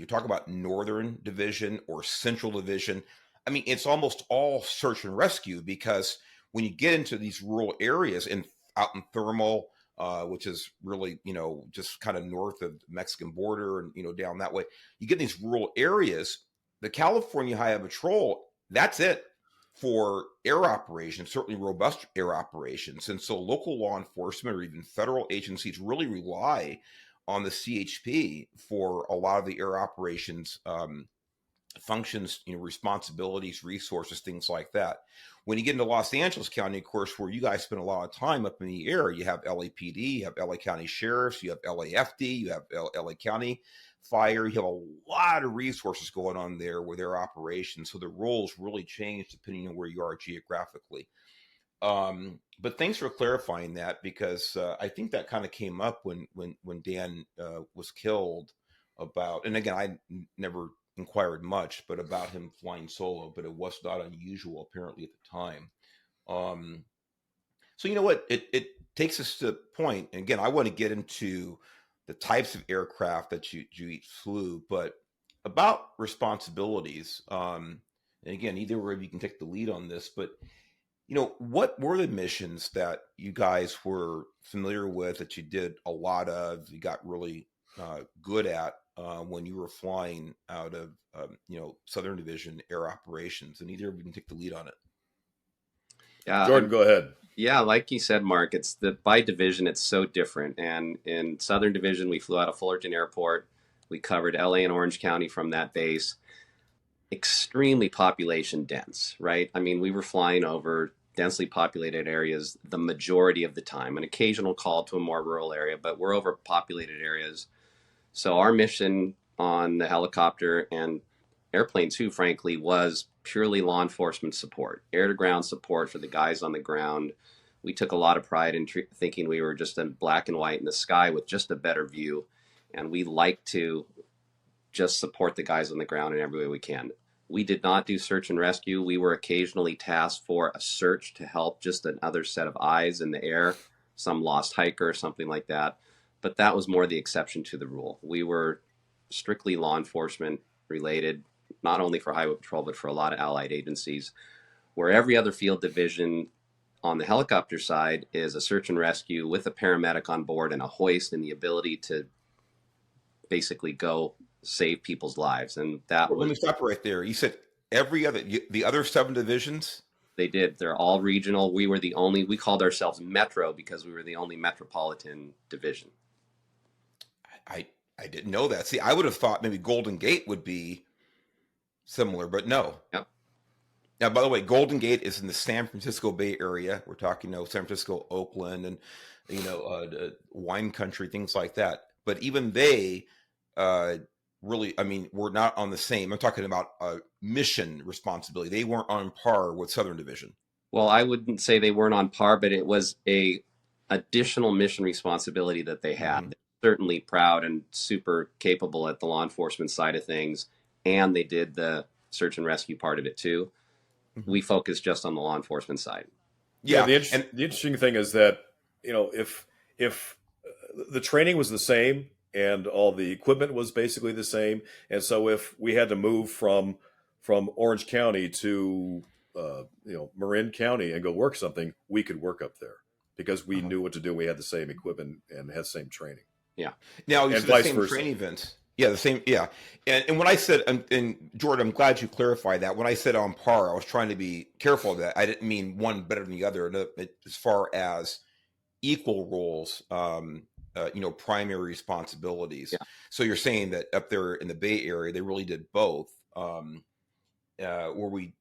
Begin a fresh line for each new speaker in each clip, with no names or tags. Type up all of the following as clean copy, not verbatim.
you talk about Northern Division or Central Division, I mean, it's almost all search and rescue because when you get into these rural areas and out in Thermal, which is really, just kind of north of the Mexican border and, down that way, you get these rural areas, the California Highway Patrol, that's it for air operations, certainly robust air operations. And so local law enforcement or even federal agencies really rely on the CHP for a lot of the air operations functions, responsibilities, resources, things like that. When you get into Los Angeles County, of course, where you guys spend a lot of time up in the air, you have LAPD, you have LA County Sheriffs, you have LAFD, you have LA County Fire. You have a lot of resources going on there with their operations. So the roles really change depending on where you are geographically. But thanks for clarifying that because I think that kind of came up when Dan was killed about, and again, I never inquired much, but about him flying solo, but it was not unusual apparently at the time. So you know what? It takes us to the point, and again, I want to get into the types of aircraft that you each flew, but about responsibilities. And again, either of you can take the lead on this, but what were the missions that you guys were familiar with that you did a lot of, you got really good at when you were flying out of, Southern Division Air Operations? And either of you can take the lead on it.
Yeah,
Jordan, go ahead.
Yeah, like you said, Mark, it's by division, it's so different. And in Southern Division, we flew out of Fullerton Airport. We covered LA and Orange County from that base. Extremely population dense, right? I mean, we were flying over densely populated areas the majority of the time, an occasional call to a more rural area, but we're over populated areas. So our mission on the helicopter and airplane too, frankly, was purely law enforcement support, air to ground support for the guys on the ground. We took a lot of pride in thinking we were just in black and white in the sky with just a better view. And we like to just support the guys on the ground in every way we can. We did not do search and rescue. We were occasionally tasked for a search to help just another set of eyes in the air, some lost hiker or something like that. But that was more the exception to the rule. We were strictly law enforcement related, not only for Highway Patrol, but for a lot of allied agencies, where every other field division on the helicopter side is a search and rescue with a paramedic on board and a hoist and the ability to basically go save people's lives. And that
Let me stop right there. You said the other 7 divisions?
They did. They're all regional. We were the only, we called ourselves Metro because we were the only metropolitan division.
I didn't know that. See, I would have thought maybe Golden Gate would be similar, but no.
Yep.
Now, by the way, Golden Gate is in the San Francisco Bay Area. We're talking, San Francisco, Oakland, and wine country, things like that. But even they really, I mean, we're not on the same. I'm talking about mission responsibility. They weren't on par with Southern Division.
Well, I wouldn't say they weren't on par, but it was a additional mission responsibility that they had.
Mm-hmm.
Certainly proud and super capable at the law enforcement side of things, and they did the search and rescue part of it too. Mm-hmm. We focused just on the law enforcement side.
Yeah, the interesting thing is that if the training was the same and all the equipment was basically the same, and so if we had to move from Orange County to Marin County and go work something, we could work up there because we knew what to do. We had the same equipment and had the same training.
Yeah.
Now you said the same training events. Yeah, the same. Yeah, and when I said, and Jordan, I'm glad you clarified that. When I said on par, I was trying to be careful of that. I didn't mean one better than the other. As far as equal roles, primary responsibilities. Yeah. So you're saying that up there in the Bay Area, they really did both. Where we,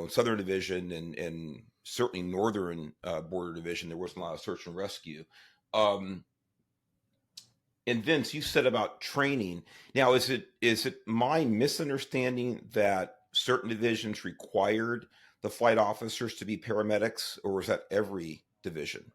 Southern Division and certainly Northern Border Division, there wasn't a lot of search and rescue. And Vince, you said about training. Now, is it my misunderstanding that certain divisions required the flight officers to be paramedics, or was that every division?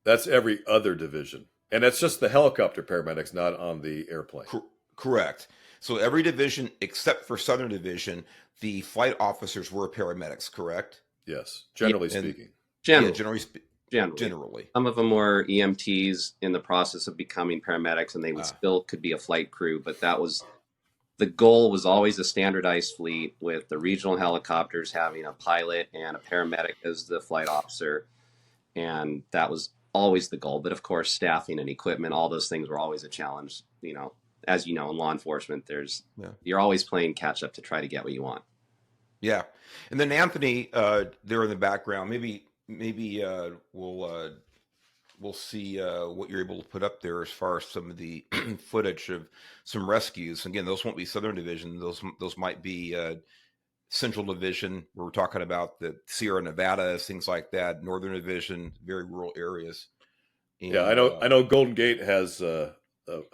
That's every other division. And that's just the helicopter paramedics, not on the airplane.
Correct. So every division except for Southern Division, the flight officers were paramedics, correct?
Yes, generally speaking.
Generally.
Some of them were EMTs in the process of becoming paramedics, and they would still could be a flight crew, but that was the goal was always a standardized fleet with the regional helicopters having a pilot and a paramedic as the flight officer. And that was always the goal. But of course, staffing and equipment, all those things were always a challenge. As you know, in law enforcement, you're always playing catch up to try to get what you want.
Yeah. And then Anthony, there in the background, maybe we'll see what you're able to put up there as far as some of the footage of some rescues. Again, those won't be Southern Division. Those might be Central Division. We're talking about the Sierra Nevada, things like that. Northern Division, very rural areas. And,
yeah, I know Golden Gate has a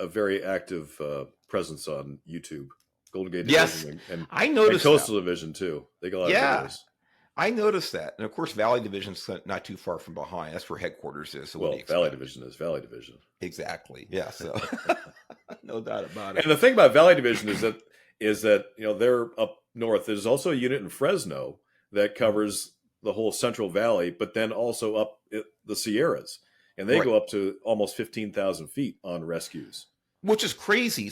very active presence on YouTube. Golden Gate
yes,
Division
I
and
noticed
Coastal
that.
Division too. They got a lot of
Yeah,
videos.
I noticed that. And of course, Valley Division's not too far from behind. That's where headquarters is. So what do you
Valley
expect?
Division is Valley Division.
Exactly. Yeah. So no doubt about it.
And the thing about Valley Division is that they're up north. There's also a unit in Fresno that covers the whole Central Valley, but then also up the Sierras, and they
Right.
go up to almost 15,000 feet on rescues.
Which is crazy.